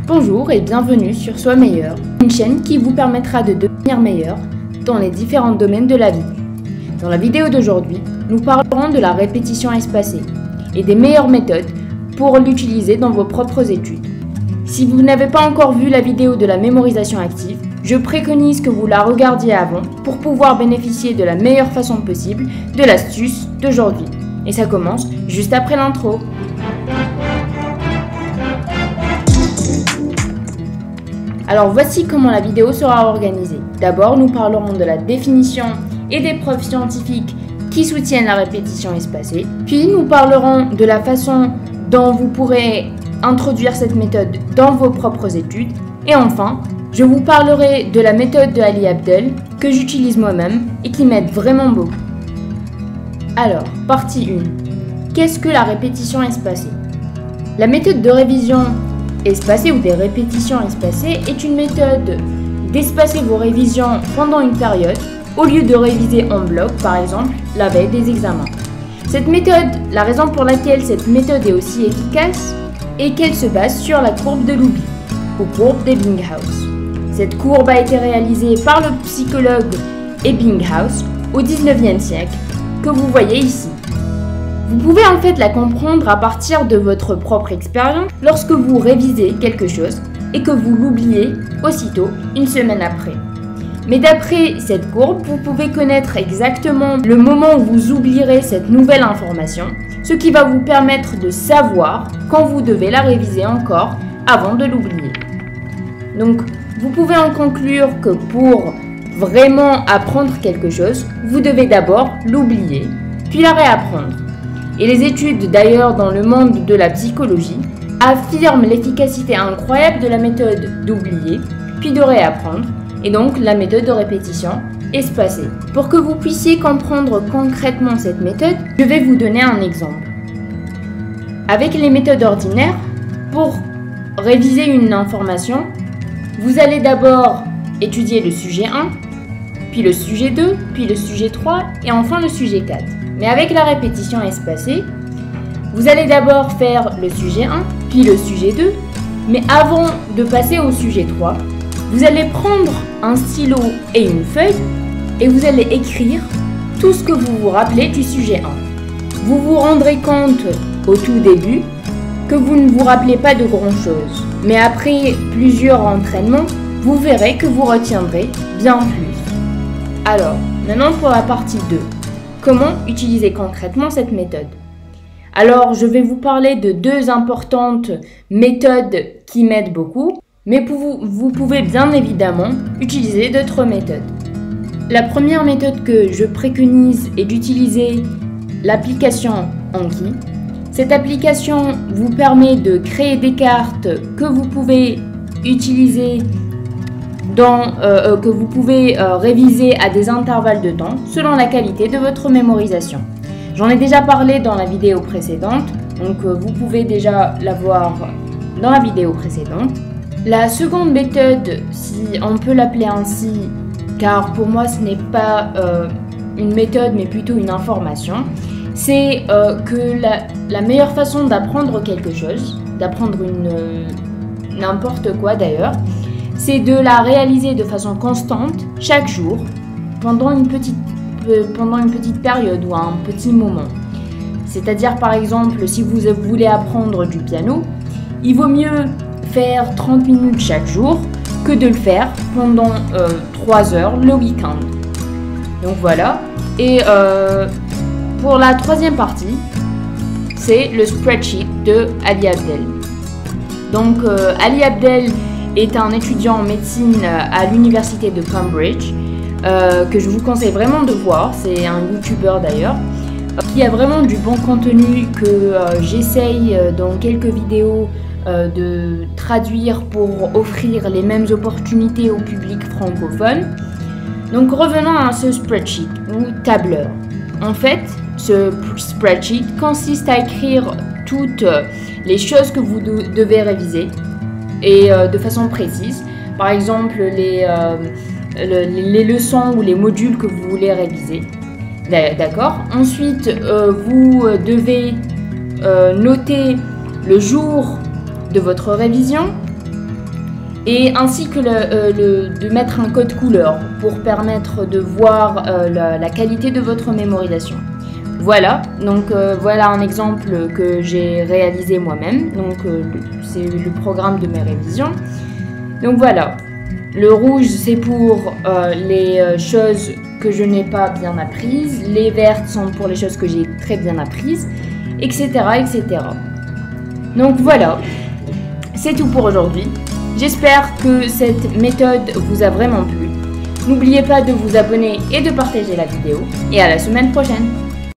Bonjour et bienvenue sur Sois Meilleur, une chaîne qui vous permettra de devenir meilleur dans les différents domaines de la vie. Dans la vidéo d'aujourd'hui, nous parlerons de la répétition espacée et des meilleures méthodes pour l'utiliser dans vos propres études. Si vous n'avez pas encore vu la vidéo de la mémorisation active, je préconise que vous la regardiez avant pour pouvoir bénéficier de la meilleure façon possible de l'astuce d'aujourd'hui. Et ça commence juste après l'intro. Alors voici comment la vidéo sera organisée. D'abord, nous parlerons de la définition et des preuves scientifiques qui soutiennent la répétition espacée. Puis nous parlerons de la façon dont vous pourrez introduire cette méthode dans vos propres études. Et enfin, je vous parlerai de la méthode de Ali Abdel que j'utilise moi-même et qui m'aide vraiment beaucoup. Alors, partie 1. Qu'est-ce que la répétition espacée? La méthode de révision espacée ou des répétitions espacées est une méthode d'espacer vos révisions pendant une période au lieu de réviser en bloc, par exemple, la veille des examens. Cette méthode, la raison pour laquelle cette méthode est aussi efficace est qu'elle se base sur la courbe de l'oubli, ou courbe d'Ebbinghaus. Cette courbe a été réalisée par le psychologue Ebbinghaus au XIXe siècle, que vous voyez ici. Vous pouvez en fait la comprendre à partir de votre propre expérience lorsque vous révisez quelque chose et que vous l'oubliez aussitôt une semaine après. Mais d'après cette courbe, vous pouvez connaître exactement le moment où vous oublierez cette nouvelle information, ce qui va vous permettre de savoir quand vous devez la réviser encore avant de l'oublier. Donc, vous pouvez en conclure que pour vraiment apprendre quelque chose, vous devez d'abord l'oublier, puis la réapprendre. Et les études d'ailleurs dans le monde de la psychologie affirment l'efficacité incroyable de la méthode d'oublier, puis de réapprendre, et donc la méthode de répétition espacée. Pour que vous puissiez comprendre concrètement cette méthode, je vais vous donner un exemple. Avec les méthodes ordinaires, pour réviser une information, vous allez d'abord étudier le sujet 1, puis le sujet 2, puis le sujet 3 et enfin le sujet 4. Mais avec la répétition espacée, vous allez d'abord faire le sujet 1, puis le sujet 2, mais avant de passer au sujet 3, vous allez prendre un stylo et une feuille et vous allez écrire tout ce que vous vous rappelez du sujet 1. Vous vous rendrez compte au tout début que vous ne vous rappelez pas de grand-chose, mais après plusieurs entraînements, vous verrez que vous retiendrez bien plus. Alors, maintenant pour la partie 2. Comment utiliser concrètement cette méthode? Alors, je vais vous parler de deux importantes méthodes qui m'aident beaucoup, mais vous pouvez bien évidemment utiliser d'autres méthodes. La première méthode que je préconise est d'utiliser l'application Anki. Cette application vous permet de créer des cartes que vous pouvez utiliser que vous pouvez réviser à des intervalles de temps selon la qualité de votre mémorisation. J'en ai déjà parlé dans la vidéo précédente, donc vous pouvez déjà la voir dans la vidéo précédente. La seconde méthode, si on peut l'appeler ainsi, car pour moi ce n'est pas une méthode mais plutôt une information, c'est que la meilleure façon d'apprendre quelque chose, d'apprendre n'importe quoi d'ailleurs, c'est de la réaliser de façon constante, chaque jour, pendant une petite période ou un petit moment. C'est-à-dire par exemple, si vous voulez apprendre du piano, il vaut mieux faire 30 minutes chaque jour que de le faire pendant 3 heures le week-end. Donc voilà. Et pour la troisième partie, c'est le spreadsheet de Ali Abdel. Donc Ali Abdel est un étudiant en médecine à l'université de Cambridge que je vous conseille vraiment de voir. C'est un youtubeur d'ailleurs qui a vraiment du bon contenu que j'essaye dans quelques vidéos de traduire pour offrir les mêmes opportunités au public francophone. Donc revenons à ce spreadsheet ou tableur. En fait, ce spreadsheet consiste à écrire toutes les choses que vous devez réviser et de façon précise. Par exemple, les leçons ou les modules que vous voulez réviser. D'accord. Ensuite, vous devez noter le jour de votre révision, et ainsi que de mettre un code couleur pour permettre de voir la qualité de votre mémorisation. Voilà, donc voilà un exemple que j'ai réalisé moi-même, donc c'est le programme de mes révisions. Donc voilà, le rouge c'est pour les choses que je n'ai pas bien apprises, les vertes sont pour les choses que j'ai très bien apprises, etc. etc. Donc voilà, c'est tout pour aujourd'hui. J'espère que cette méthode vous a vraiment plu. N'oubliez pas de vous abonner et de partager la vidéo, et à la semaine prochaine.